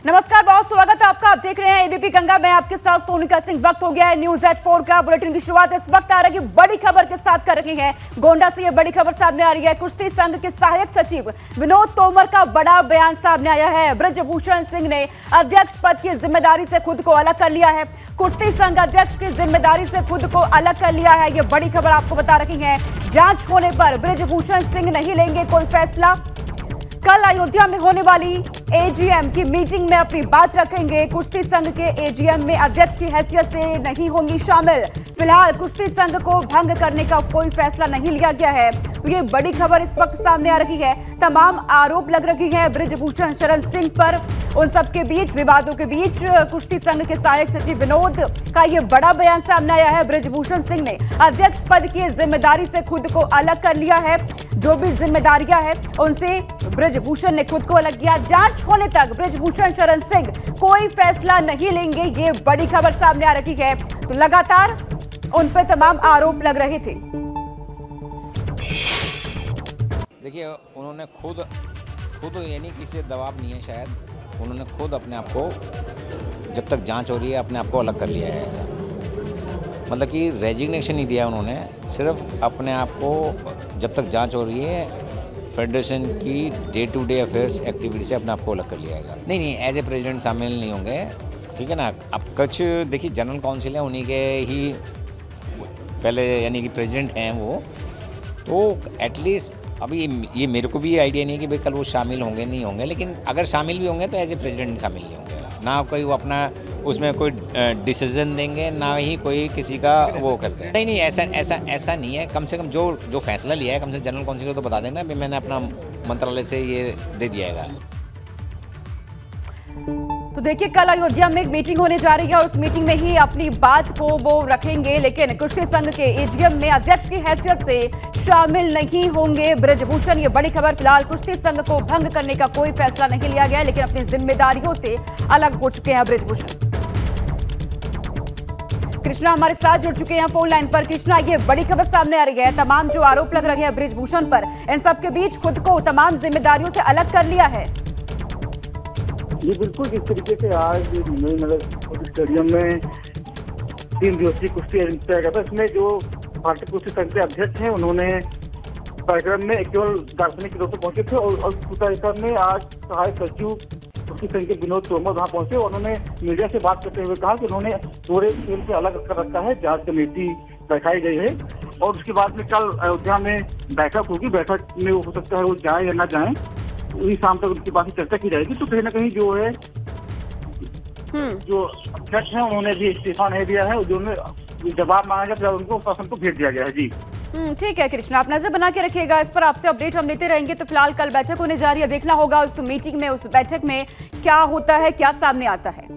नमस्कार, बहुत स्वागत है आपका। आप देख रहे हैं एबीपी गंगा। मैं आपके साथ सोनिका सिंह। वक्त हो गया है न्यूज H4 का। बुलेटिन की शुरुआत इस वक्त आ रही बड़ी खबर के साथ कर रहे हैं। गोंडा से ये बड़ी खबर सामने आ रही है। कुश्ती संघ के सहायक सचिव विनोद तोमर का बड़ा बयान सामने आया है। बृजभूषण सिंह ने अध्यक्ष पद की जिम्मेदारी से खुद को अलग कर लिया है। कुश्ती संघ अध्यक्ष की जिम्मेदारी से खुद को अलग कर लिया है। ये बड़ी खबर आपको बता रही है। जांच होने पर बृजभूषण सिंह नहीं लेंगे कोई फैसला। कल अयोध्या में होने वाली एजीएम की मीटिंग में अपनी बात रखेंगे। कुश्ती संघ के एजीएम में अध्यक्ष की हैसियत से नहीं होंगी शामिल। फिलहाल कुश्ती संघ को भंग करने का कोई फैसला नहीं लिया गया है। तो ये बड़ी खबर इस वक्त सामने आ रही है। तमाम आरोप लग रहे हैं बृजभूषण शरण सिंह पर। उन सबके बीच, विवादों के बीच, कुश्ती संघ के सहायक सचिव विनोद का ये बड़ा बयान सामने आया है। बृजभूषण सिंह ने अध्यक्ष पद की जिम्मेदारी से खुद को अलग कर लिया है। जो भी जिम्मेदारियां हैं उनसे बृजभूषण ने खुद को अलग किया। जांच होने तक बृजभूषण शरण सिंह कोई फैसला नहीं लेंगे। ये बड़ी खबर सामने आ रही है। तो लगातार उन पर तमाम आरोप लग रहे थे। देखिए, उन्होंने खुद यानी किसी दबाव नहीं है, शायद उन्होंने खुद अपने आप को, जब तक जांच हो रही है, अपने आप को अलग कर लिया है। मतलब कि रेजिग्नेशन नहीं दिया उन्होंने, सिर्फ अपने आप को जब तक जांच हो रही है फेडरेशन की day to day affairs activity से अपने आप को अलग कर लिया जाएगा। नहीं, एज ए प्रेसिडेंट शामिल नहीं होंगे, ठीक है ना। अब कुछ देखिए, जनरल काउंसिल है, उन्हीं के ही पहले यानी कि प्रेसिडेंट हैं वो, तो एटलीस्ट अभी ये मेरे को भी आइडिया नहीं है कि भाई कल वो शामिल होंगे नहीं होंगे, लेकिन अगर शामिल भी होंगे तो एज ए प्रेसिडेंट शामिल नहीं होंगे। ना कोई वो अपना उसमें कोई डिसीजन देंगे, ना ही कोई किसी का वो करते हैं। नहीं, ऐसा नहीं है। कम से कम जो फैसला लिया है, कम से कम जनरल काउंसिल को तो बता देना भी मैंने अपना मंत्रालय से ये दे दिया है। तो देखिए, कल अयोध्या में एक मीटिंग होने जा रही है और उस मीटिंग में ही अपनी बात को वो रखेंगे। लेकिन कुश्ती संघ के एजीएम में अध्यक्ष की हैसियत से शामिल नहीं होंगे बृजभूषण। ये बड़ी खबर। फिलहाल कुश्ती संघ को भंग करने का कोई फैसला नहीं लिया गया, लेकिन अपनी जिम्मेदारियों से अलग हो चुके हैं बृजभूषण। कृष्णा हमारे साथ जुड़ चुके हैं फोन लाइन पर। कृष्णा, ये बड़ी खबर सामने आ रही है। तमाम जो आरोप लग रहे हैं बृजभूषण पर, इन सबके बीच खुद को तमाम जिम्मेदारियों से अलग कर लिया है। ये बिल्कुल इस तरीके से आज मतलब स्टेडियम में 3 दिवसीय कुश्ती आयोजित किया गया था। इसमें जो भारतीय कुश्ती संघ के अध्यक्ष हैं, उन्होंने कार्यक्रम में केवल दार्शनिक के रूप में पहुंचे थे और कार्यक्रम में आज सहायक सचिव कुश्ती संघ के विनोद तोमर वहाँ पहुंचे और उन्होंने मीडिया से बात करते हुए कहा कि उन्होंने पूरे खेल से अलग कर रखा है। जांच कमेटी बैठाई गई है और उसके बाद में कल अयोध्या में बैठक होगी। बैठक में हो सकता है वो जाए या ना जाए, शाम तक उनकी बात चर्चा की जाएगी। तो कहीं ना कहीं जो है जो अध्यक्ष हैं उन्होंने भी इस्तीफा नहीं दिया है। जो जवाब मांगा गया उनको शासन को भेज दिया गया है। जी ठीक है कृष्णा, आप नजर बना के रखिएगा। इस पर आपसे अपडेट हम लेते रहेंगे। तो फिलहाल कल बैठक होने जा रही है। देखना होगा उस मीटिंग में, उस बैठक में क्या होता है, क्या सामने आता है।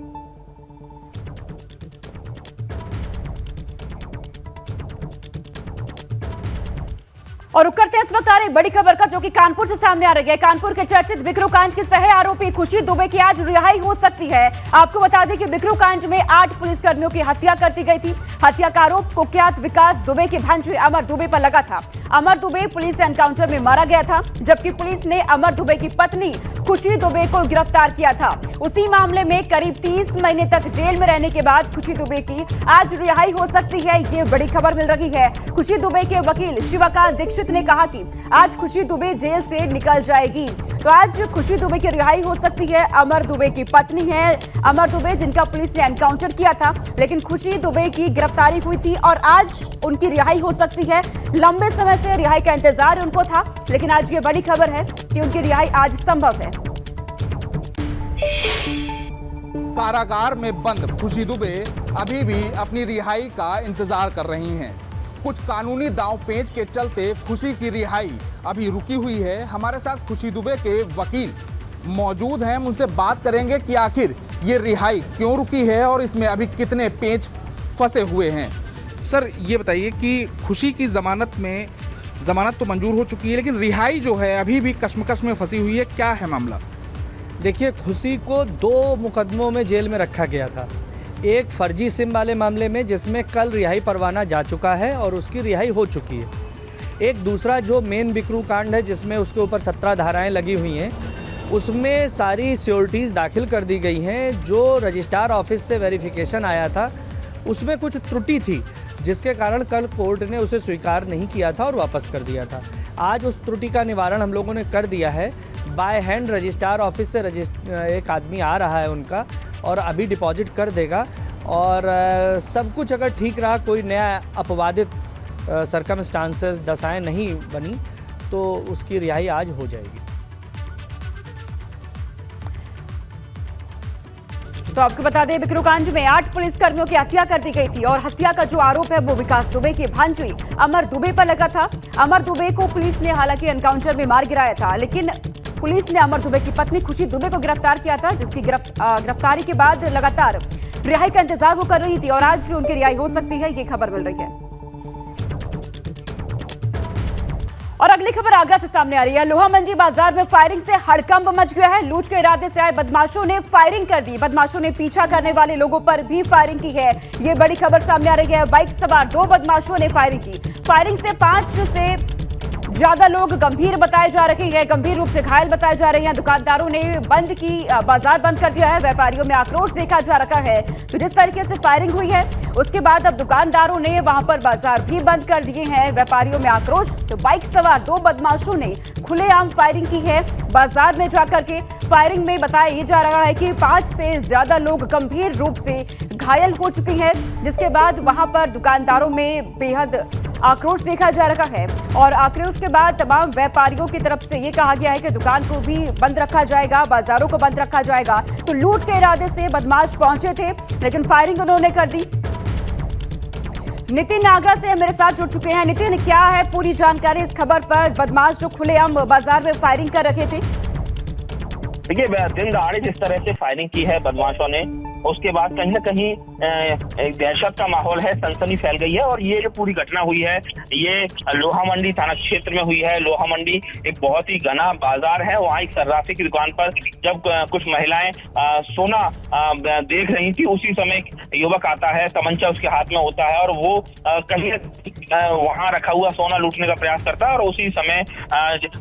और रुक करते हैं इस वक्त आ रही बड़ी खबर का, जो कि कानपुर से सामने आ रही है। कानपुर के चर्चित बिकरू कांड की सह आरोपी खुशी दुबे की आज रिहाई हो सकती है। आपको बता दें कि बिकरू कांड में 8 पुलिसकर्मियों की हत्या कर दी गई थी। हत्या का आरोप कुख्यात विकास दुबे के भांजे अमर दुबे पर लगा था। अमर दुबे पुलिस एनकाउंटर में मारा गया था, जबकि पुलिस ने अमर दुबे की पत्नी खुशी दुबे को गिरफ्तार किया था। उसी मामले में करीब 30 महीने तक जेल में रहने के बाद खुशी दुबे की आज रिहाई हो सकती है। ये बड़ी खबर मिल रही है। खुशी दुबे के वकील शिवकांत दीक्षित ने कहा कि आज खुशी दुबे जेल से निकल जाएगी। तो आज खुशी दुबे की रिहाई हो सकती है। अमर दुबे की पत्नी है अमर दुबे, जिनका पुलिस ने एनकाउंटर किया था, लेकिन खुशी दुबे की गिरफ्तारी हुई थी और आज उनकी रिहाई हो सकती है। लंबे समय से रिहाई का इंतजार उनको था, लेकिन आज ये बड़ी खबर है कि उनकी रिहाई आज संभव है। कारागार में बंद खुशी दुबे अभी भी अपनी रिहाई का इंतजार कर रही हैं। कुछ कानूनी दांव पेंच के चलते खुशी की रिहाई अभी रुकी हुई है। हमारे साथ खुशी दुबे के वकील मौजूद हैं, हम उनसे बात करेंगे कि आखिर ये रिहाई क्यों रुकी है और इसमें अभी कितने पेंच फंसे हुए हैं। सर, ये बताइए कि खुशी की जमानत तो मंजूर हो चुकी है, लेकिन रिहाई जो है अभी भी कश्मकश में फंसी हुई है। क्या है मामला? देखिए, खुशी को 2 मुकदमों में जेल में रखा गया था। एक फर्जी सिम वाले मामले में, जिसमें कल रिहाई परवाना जा चुका है और उसकी रिहाई हो चुकी है। एक दूसरा जो मेन बिकरू कांड है, जिसमें उसके ऊपर 17 धाराएं लगी हुई हैं, उसमें सारी सिक्योरिटीज़ दाखिल कर दी गई हैं। जो रजिस्ट्रार ऑफिस से वेरिफिकेशन आया था उसमें कुछ त्रुटि थी, जिसके कारण कल कोर्ट ने उसे स्वीकार नहीं किया था और वापस कर दिया था। आज उस त्रुटि का निवारण हम लोगों ने कर दिया है। बाय हैंड रजिस्ट्रार ऑफिस से एक आदमी आ रहा है उनका और अभी डिपॉजिट कर देगा, और सब कुछ अगर ठीक रहा, कोई नया अपवादित सर्कमस्टांसेस दशाएं नहीं बनी, तो उसकी रिहाई आज हो जाएगी। तो आपको बता दें, बिकरू कांड में 8 पुलिसकर्मियों की हत्या कर दी गई थी और हत्या का जो आरोप है वो विकास दुबे की भांजी अमर दुबे पर लगा था। अमर दुबे को पुलिस ने हालांकि एनकाउंटर में मार गिराया था, लेकिन पुलिस ने अमर दुबे की पत्नी खुशी दुबे को गिरफ्तार किया था, जिसकी गिरफ्तारी के बाद लगातार रिहाई का इंतजार वो कर रही थी और आज उनकी रिहाई हो सकती है, ये खबर मिल रही है। और अगली खबर आगरा से सामने आ रही है। लोहा मंडी बाजार में फायरिंग से हड़कंप मच गया है। लूट के इरादे से आए बदमाशों ने फायरिंग कर दी। बदमाशों ने पीछा करने वाले लोगों पर भी फायरिंग की है। ये बड़ी खबर सामने आ रही है। बाइक सवार 2 बदमाशों ने फायरिंग की। फायरिंग से 5 से ज्यादा लोग गंभीर बताए जा रहे हैं, गंभीर रूप से घायल बताए जा रहे हैं। दुकानदारों ने बाजार बंद कर दिया है। व्यापारियों में आक्रोश देखा जा रहा है। तो जिस तरीके से फायरिंग हुई है उसके बाद अब दुकानदारों ने वहां पर बाजार भी बंद कर दिए हैं। व्यापारियों में आक्रोश। तो बाइक सवार 2 बदमाशों ने खुलेआम फायरिंग की है बाजार में जाकर के। फायरिंग में बताया ये जा रहा है कि 5 से ज्यादा लोग गंभीर रूप से घायल हो चुके हैं, जिसके बाद वहां पर दुकानदारों में बेहद आक्रोश देखा जा रहा है। और आक्रोश के बाद तमाम व्यापारियों की तरफ से ये कहा गया है कि दुकान को भी बंद रखा जाएगा, बाजारों को बंद रखा जाएगा। तो लूट के इरादे से बदमाश पहुंचे थे, लेकिन फायरिंग उन्होंने कर दी। नितिन आगरा से मेरे साथ जुड़ चुके हैं। नितिन, क्या है पूरी जानकारी इस खबर पर? बदमाश जो खुलेआम बाजार में फायरिंग कर रखे थे। देखिए, दिन दहाड़े जिस तरह से फायरिंग की है बदमाशों ने, उसके बाद कहीं ना कहीं एक दहशत का माहौल है, सनसनी फैल गई है। और ये जो पूरी घटना हुई है ये लोहा मंडी थाना क्षेत्र में हुई है। लोहा मंडी एक बहुत ही घना बाजार है। वहाँ एक सर्राफी की दुकान पर जब कुछ महिलाएं सोना देख रही थी, उसी समय एक युवक आता है, तमंचा उसके हाथ में होता है और वो कहीं वहां रखा हुआ सोना लूटने का प्रयास करता है। और उसी समय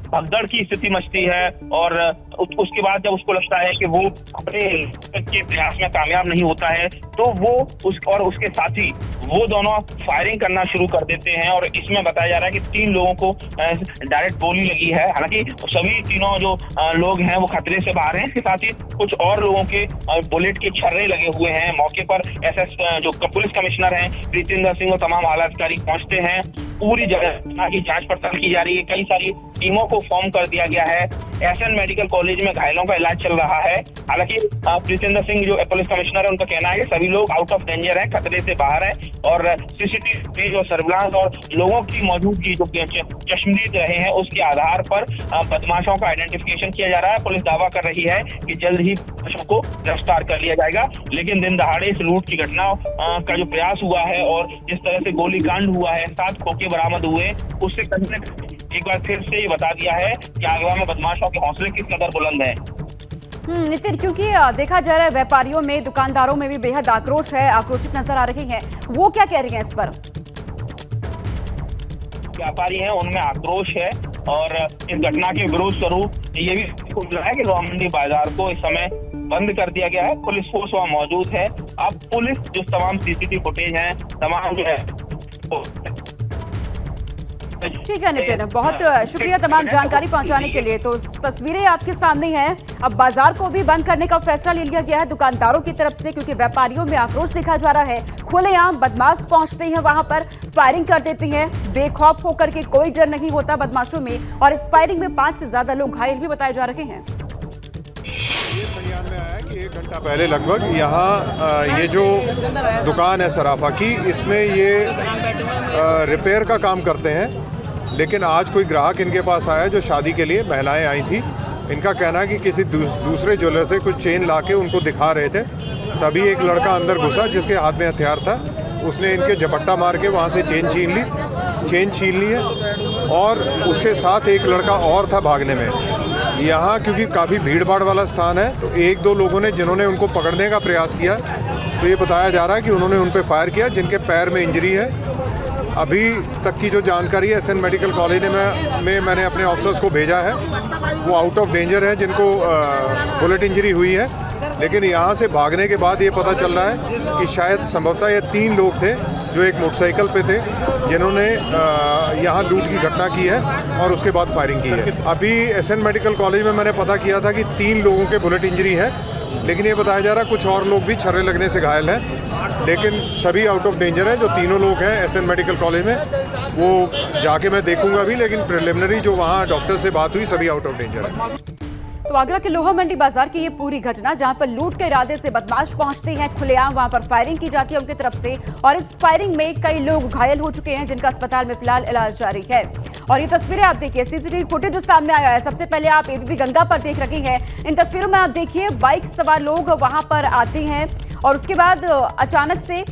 भगदड़ की स्थिति मचती है। और उसके बाद जब उसको लगता है कि वो अपने के प्रयास में कामयाब नहीं होता है, तो वो उसके साथी वो दोनों फायरिंग करना शुरू कर देते हैं। और इसमें बताया जा रहा है कि 3 लोगों को डायरेक्ट गोली लगी है। हालांकि सभी तीनों जो लोग हैं वो खतरे से बाहर हैं। इसके साथ ही कुछ और लोगों के बुलेट के छर्रे लगे हुए हैं। मौके पर एसएस जो पुलिस कमिश्नर हैं प्रीतिंदर सिंह और तमाम आला अधिकारी पहुंचते हैं। पूरी जगह की जांच पड़ताल की जा रही है। कई सारी टीमों को फॉर्म कर दिया गया है। एसएन मेडिकल कॉलेज में घायलों का इलाज चल रहा है। हालांकि प्रीतिंदर सिंह जो पुलिस कमिश्नर है, उनका कहना है कि सभी लोग आउट ऑफ डेंजर है, खतरे से बाहर है। और सीसीटीवी जो सर्विलांस और लोगों की मौजूदगी जो चश्मदीद रहे हैं, उसके आधार पर बदमाशों का आइडेंटिफिकेशन किया जा रहा है। पुलिस दावा कर रही है कि जल्द ही बदमाशों को गिरफ्तार कर लिया जाएगा। लेकिन दिन दहाड़े इस लूट की घटना का जो प्रयास हुआ है और जिस तरह से गोलीकांड हुआ है, 7 खोखे बरामद हुए, उससे कहीं न कहीं एक बार फिर से ये बता दिया है कि आगरा में बदमाशों के हौसले किस कदर बुलंद है। नितिन, क्योंकि देखा जा रहा है व्यापारियों में, दुकानदारों में भी बेहद आक्रोश है, आक्रोशित नजर आ रही हैं। वो क्या कह रही हैं इस पर? व्यापारी हैं उनमें आक्रोश है और इस घटना के विरोध स्वरूप ये भी मिला है कि लोहा मंडी बाजार को इस समय बंद कर दिया गया है। पुलिस फोर्स वहाँ मौजूद है। अब पुलिस जो तमाम सीसीटीवी फुटेज है, तमाम जो है। ठीक है नितिन, बहुत शुक्रिया तमाम जानकारी पहुंचाने के लिए। तो तस्वीरें आपके सामने हैं। अब बाजार को भी बंद करने का फैसला ले लिया गया है दुकानदारों की तरफ से, क्योंकि व्यापारियों में आक्रोश देखा जा रहा है। खुलेआम बदमाश पहुंचते हैं, वहां पर फायरिंग कर देते हैं बेखौफ होकर के। कोई डर नहीं होता बदमाशों में। और इस फायरिंग में 5 से ज्यादा लोग घायल भी बताए जा रहे हैं। ये संज्ञान में आया कि 1 घंटा पहले लगभग यहाँ ये जो दुकान है सराफा की, इसमें ये रिपेयर का काम करते हैं। लेकिन आज कोई ग्राहक इनके पास आया जो शादी के लिए महिलाएं आई थी। इनका कहना है कि किसी दूसरे ज्वेलर से कुछ चेन लाके उनको दिखा रहे थे। तभी एक लड़का अंदर घुसा जिसके हाथ में हथियार था। उसने इनके झपट्टा मार के वहाँ से चेन छीन ली है। और उसके साथ एक लड़का और था भागने में। यहाँ क्योंकि काफ़ी भीड़ भाड़ वाला स्थान है, तो 1-2 लोगों ने जिन्होंने उनको पकड़ने का प्रयास किया, तो ये बताया जा रहा है कि उन्होंने उन पर फायर किया, जिनके पैर में इंजरी है। अभी तक की जो जानकारी है एसएन मेडिकल कॉलेज में मैंने अपने ऑफिसर्स को भेजा है, वो आउट ऑफ डेंजर है जिनको बुलेट इंजरी हुई है। लेकिन यहाँ से भागने के बाद ये पता चल रहा है कि शायद संभवतः ये 3 लोग थे जो एक मोटरसाइकिल पे थे, जिन्होंने यहाँ लूट की घटना की है और उसके बाद फायरिंग की है। अभी एसएन मेडिकल कॉलेज में मैंने पता किया था कि 3 लोगों के बुलेट इंजरी है, लेकिन ये बताया जा रहा है कुछ और लोग भी छर्रे लगने से घायल हैं, लेकिन सभी आउट ऑफ डेंजर है। जो तीनों लोग हैं एसएन मेडिकल कॉलेज में, वो जाके मैं देखूंगा भी, लेकिन प्रिलिमिनरी जो वहाँ डॉक्टर से बात हुई सभी आउट ऑफ डेंजर है। तो आगरा के लोहा मंडी बाजार की ये पूरी घटना, जहां पर लूट के इरादे से बदमाश पहुंचते हैं, खुलेआम वहां पर फायरिंग की जाती है उनकी तरफ से, और इस फायरिंग में कई लोग घायल हो चुके हैं जिनका अस्पताल में फिलहाल इलाज जारी है। और ये तस्वीरें आप देखिए, सीसीटीवी फुटेज जो सामने आया है, सबसे पहले आप एबीपी गंगा पर देख रखे हैं। इन तस्वीरों में आप देखिए बाइक सवार लोग वहां पर आते हैं और उसके बाद अचानक से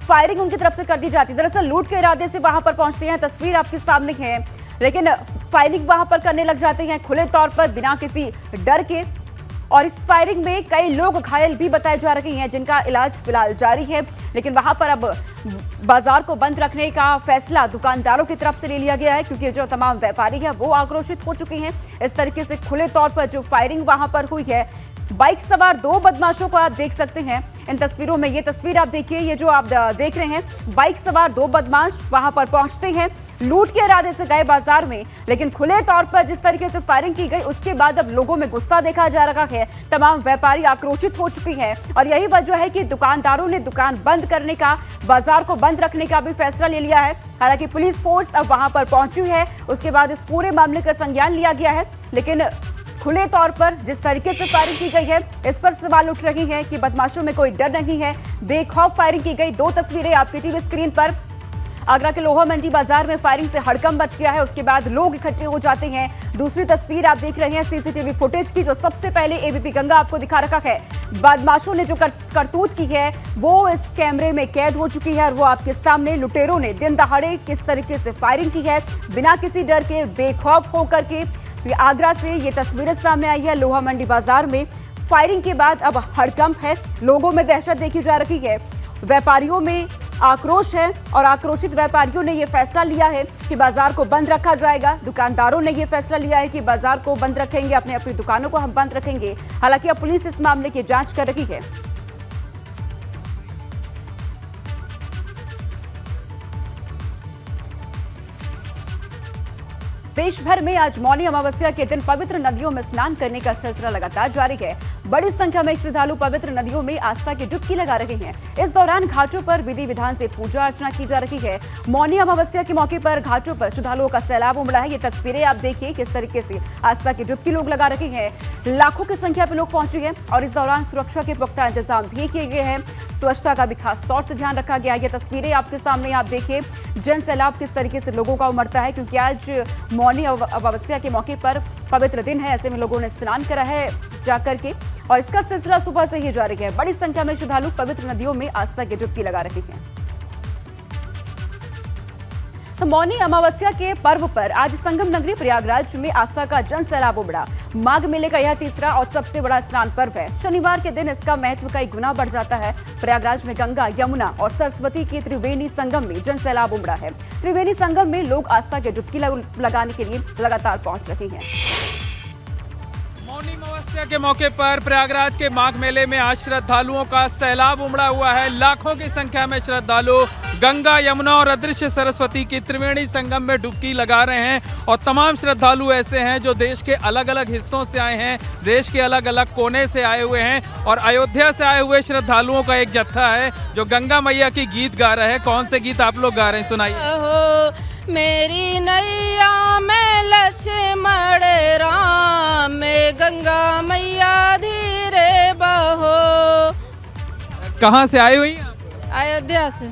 फायरिंग उनकी तरफ से कर दी जाती है। दरअसल लूट के इरादे से वहां पर पहुंचते हैं, तस्वीर आपके सामने है, लेकिन फायरिंग वहां पर करने लग जाते हैं खुले तौर पर बिना किसी डर के। और इस फायरिंग में कई लोग घायल भी बताए जा रहे हैं जिनका इलाज फिलहाल जारी है। लेकिन वहां पर अब बाजार को बंद रखने का फैसला दुकानदारों की तरफ से ले लिया गया है, क्योंकि जो तमाम व्यापारी हैं वो आक्रोशित हो चुके हैं। इस तरीके से खुले तौर पर जो फायरिंग वहां पर हुई है, बाइक सवार 2 बदमाशों को आप देख सकते हैं इन तस्वीरों में। ये तस्वीर आप देखिए, ये जो आप देख रहे हैं, बाइक सवार 2 बदमाश वहां पर पहुंचते हैं, लूट के इरादे से गए बाजार में, लेकिन खुले तौर पर जिस तरीके से फायरिंग की गई उसके बाद अब लोगों में गुस्सा देखा जा रहा है। तमाम व्यापारी आक्रोशित हो चुके हैं और यही वजह है कि दुकानदारों ने दुकान बंद करने का, बाजार को बंद रखने का भी फैसला ले लिया है। हालांकि पुलिस फोर्स अब वहां पर पहुंची है, उसके बाद इस पूरे मामले का संज्ञान लिया गया है। लेकिन खुले तौर पर जिस तरीके से फायरिंग की गई है, इस पर सवाल उठ रही हैं कि बदमाशों में कोई डर नहीं है, बेखौफ फायरिंग की गई। 2 तस्वीरें आपकी टीवी स्क्रीन पर। आगरा के लोहा मंडी बाजार में फायरिंग से हड़कंप मच गया है, उसके बाद लोग इकट्ठे हो जाते हैं। दूसरी तस्वीर आप देख रहे हैं सीसीटीवी फुटेज की, जो सबसे पहले एबीपी गंगा आपको दिखा रखा है। बदमाशों ने जो करतूत की है वो इस कैमरे में कैद हो चुकी है और वो आपके सामने लुटेरों ने दिन दहाड़े किस तरीके से फायरिंग की है, बिना किसी डर के, बेखौफ होकर के। आगरा से ये तस्वीरें सामने आई है। लोहा मंडी बाजार में फायरिंग के बाद अब हड़कंप है, लोगों में दहशत देखी जा रही है, व्यापारियों में आक्रोश है और आक्रोशित व्यापारियों ने यह फैसला लिया है कि बाजार को बंद रखा जाएगा। दुकानदारों ने यह फैसला लिया है कि बाजार को बंद रखेंगे, अपनी दुकानों को हम बंद रखेंगे। हालांकि अब पुलिस इस मामले की जांच कर रही है। देश भर में आज मौनी अमावस्या के दिन पवित्र नदियों में स्नान करने का सिलसिला लगातार जारी है। बड़ी संख्या में श्रद्धालु पवित्र नदियों में आस्था की डुबकी लगा रहे हैं। इस दौरान घाटों पर विधि विधान से पूजा अर्चना की जा रही है। मौनी अमावस्या के मौके पर घाटों पर श्रद्धालुओं का सैलाब उमड़ा है। ये तस्वीरें आप देखिए किस तरीके से आस्था की डुबकी लोग लगा रहे हैं। लाखों की संख्या में लोग पहुंचे हैं और इस दौरान सुरक्षा के पुख्ता इंतजाम भी किए गए हैं। स्वच्छता का भी खास तौर से ध्यान रखा गया है। ये तस्वीरें आपके सामने आप देखिए, जन सैलाब किस तरीके से लोगों का उमड़ता है, क्योंकि आज मौनी अमावस्या के मौके पर पवित्र दिन है। ऐसे में लोगों ने स्नान करा है जाकर के और इसका सिलसिला सुबह से ही जारी है। बड़ी संख्या में श्रद्धालु पवित्र नदियों में आस्था की डुबकी लगा रहे हैं। तो मौनी अमावस्या के पर्व पर आज संगम नगरी प्रयागराज में आस्था का जन सैलाब उमड़ा। माघ मेले का यह तीसरा और सबसे बड़ा स्नान पर्व है। शनिवार के दिन इसका महत्व कई गुना बढ़ जाता है। प्रयागराज में गंगा, यमुना और सरस्वती के त्रिवेणी संगम में जन सैलाब उमड़ा है। त्रिवेणी संगम में लोग आस्था की डुबकी लगाने के लिए लगातार पहुंच रहे हैं। मौनी अमावस्या के मौके पर प्रयागराज के माघ मेले में आज श्रद्धालुओं का सैलाब उमड़ा हुआ है। लाखों की संख्या में श्रद्धालु गंगा, यमुना और अदृश्य सरस्वती की त्रिवेणी संगम में डुबकी लगा रहे हैं। और तमाम श्रद्धालु ऐसे हैं जो देश के अलग अलग हिस्सों से आए हैं, देश के अलग अलग कोने से आए हुए हैं। और अयोध्या से आए हुए श्रद्धालुओं का एक जत्था है जो गंगा मैया की गीत गा रहे हैं। कौन से गीत आप लोग गा रहे हैं, सुनाइए। मेरी नैया में लक्ष्मण राम में गंगा मैया धीरे बहो। कहाँ से आए हुई हैं आप? अयोध्या से।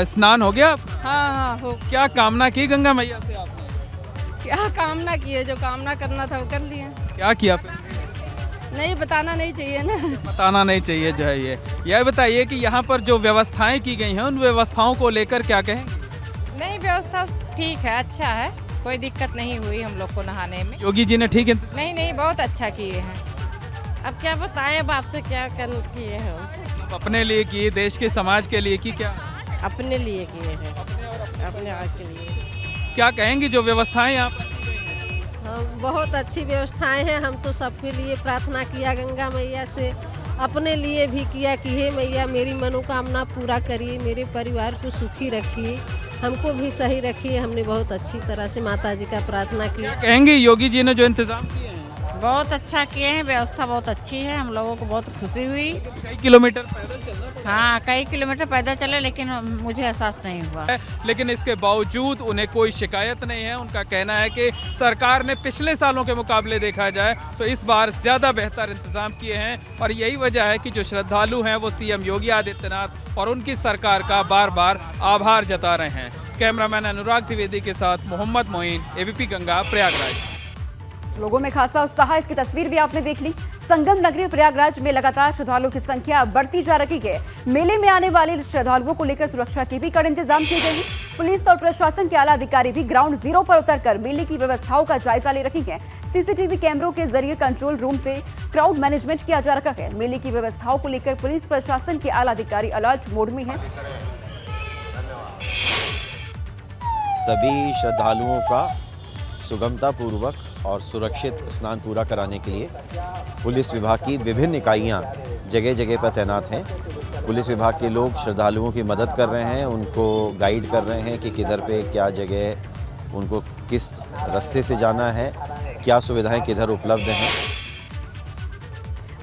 स्नान हो गया आप? हाँ हो। क्या कामना की गंगा मैया से आपने? क्या कामना की है, जो कामना करना था वो कर लिए। क्या किया फिर? नहीं बताना नहीं चाहिए ना। बताना नहीं चाहिए जो है। यह बताइए कि यहाँ पर जो व्यवस्थाएं की गई हैं उन व्यवस्थाओं को लेकर क्या कहेंगे? नहीं, व्यवस्था ठीक है, अच्छा है, कोई दिक्कत नहीं हुई हम लोग को नहाने में। योगी जी ने ठीक है? नहीं, बहुत अच्छा किए हैं। अब क्या बताएं, अब आपसे क्या कर किए हैं? अपने लिए किए, देश के समाज के लिए की क्या? अपने लिए किए हैं। अपने और अपने आप के लिए। क्या कहेंगी जो व्यवस्थाएं यहाँ पर की गई हैं? बहुत अच्छी व्यवस्थाएं हैं। हम तो सबके लिए प्रार्थना किया गंगा मैया से, अपने लिए भी किया कि हे मैया मेरी मनोकामना पूरा करिए, मेरे परिवार को सुखी रखिए, हमको भी सही रखिए। हमने बहुत अच्छी तरह से माता जी का प्रार्थना की। कहेंगी योगी जी ने जो इंतजाम किए हैं? बहुत अच्छा किए हैं, व्यवस्था बहुत अच्छी है, हम लोगों को बहुत खुशी हुई। कई किलोमीटर पैदल चलना पड़ा हाँ, कई किलोमीटर पैदल चले लेकिन मुझे एहसास नहीं हुआ। है, लेकिन इसके बावजूद उन्हें कोई शिकायत नहीं है। उनका कहना है कि सरकार ने पिछले सालों के मुकाबले देखा जाए तो इस बार ज़्यादा बेहतर इंतजाम किए हैं और यही वजह है कि जो श्रद्धालु हैं वो सीएम योगी आदित्यनाथ और उनकी सरकार का बार बार आभार जता रहे हैं। कैमरामैन अनुराग द्विवेदी के साथ मोहम्मद मोइन, एबीपी गंगा, प्रयागराज। लोगों में खासा उत्साह, इसकी तस्वीर भी आपने देख ली। संगम नगरी प्रयागराज में लगातार श्रद्धालुओं की संख्या बढ़ती जा रही है। मेले में आने वाले श्रद्धालुओं को लेकर सुरक्षा के भी कड़े इंतजाम किए गए हैं। पुलिस और प्रशासन के आला अधिकारी भी ग्राउंड जीरो पर उतरकर मेले की व्यवस्थाओं का जायजा ले रहे हैं। सीसीटीवी कैमरों के जरिए कंट्रोल रूम से क्राउड मैनेजमेंट किया जा रहा है। मेले की व्यवस्थाओं को लेकर पुलिस प्रशासन के आला अधिकारी अलर्ट मोड में है। सभी श्रद्धालुओं का सुगमता पूर्वक और सुरक्षित स्नान पूरा कराने के लिए पुलिस विभाग की विभिन्न इकाइयां जगह जगह पर तैनात हैं। पुलिस विभाग के लोग श्रद्धालुओं की मदद कर रहे हैं, उनको गाइड कर रहे हैं कि किधर पे क्या जगह, उनको किस रास्ते से जाना है, क्या सुविधाएं किधर उपलब्ध हैं।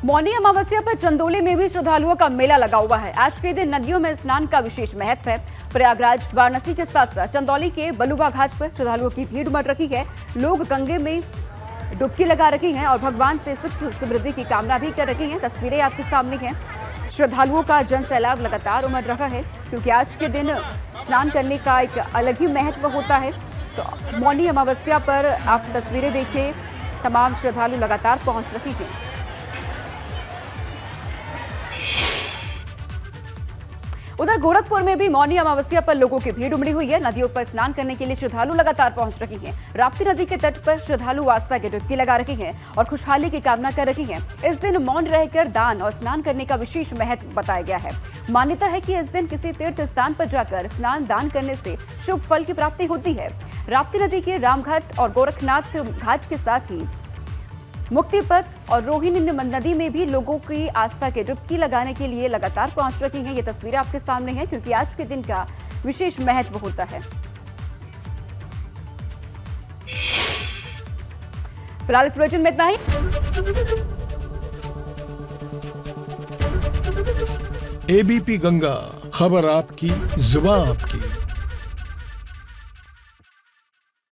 मौनी अमावस्या पर चंदौली में भी श्रद्धालुओं का मेला लगा हुआ है। आज के दिन नदियों में स्नान का विशेष महत्व है। प्रयागराज, वाराणसी के साथ साथ चंदौली के बलुआ घाट पर श्रद्धालुओं की भीड़ उमड़ रही है। लोग गंगे में डुबकी लगा रहे हैं और भगवान से सुख समृद्धि की कामना भी कर रहे हैं। तस्वीरें आपके सामने हैं। श्रद्धालुओं का जन सैलाब लगातार उमड़ रहा है क्योंकि आज के दिन स्नान करने का एक अलग ही महत्व होता है। तो मौनी अमावस्या पर आप तस्वीरें देखिए, तमाम श्रद्धालु लगातार पहुंच रहे हैं। उधर गोरखपुर में भी मौनी अमावस्या पर लोगों की भीड़ उमड़ी हुई है। नदियों पर स्नान करने के लिए श्रद्धालु लगातार पहुंच रहे हैं। राप्ती नदी के तट पर श्रद्धालु आस्था की डुबकी लगा रहे हैं और खुशहाली की कामना कर रहे हैं। इस दिन मौन रहकर दान और स्नान करने का विशेष महत्व बताया गया है। मान्यता है कि इस दिन किसी तीर्थ स्थान पर जाकर स्नान दान करने से शुभ फल की प्राप्ति होती है। राप्ती नदी के रामघाट और गोरखनाथ घाट के साथ ही मुक्तिपथ और रोहिणी नदी में भी लोगों की आस्था के डुबकी लगाने के लिए लगातार पहुंच रही हैं। ये तस्वीरें आपके सामने हैं क्योंकि आज के दिन का विशेष महत्व होता है। फिलहाल इस बुलेटिन में इतना ही। एबीपी गंगा, खबर आपकी, जुबान आपकी।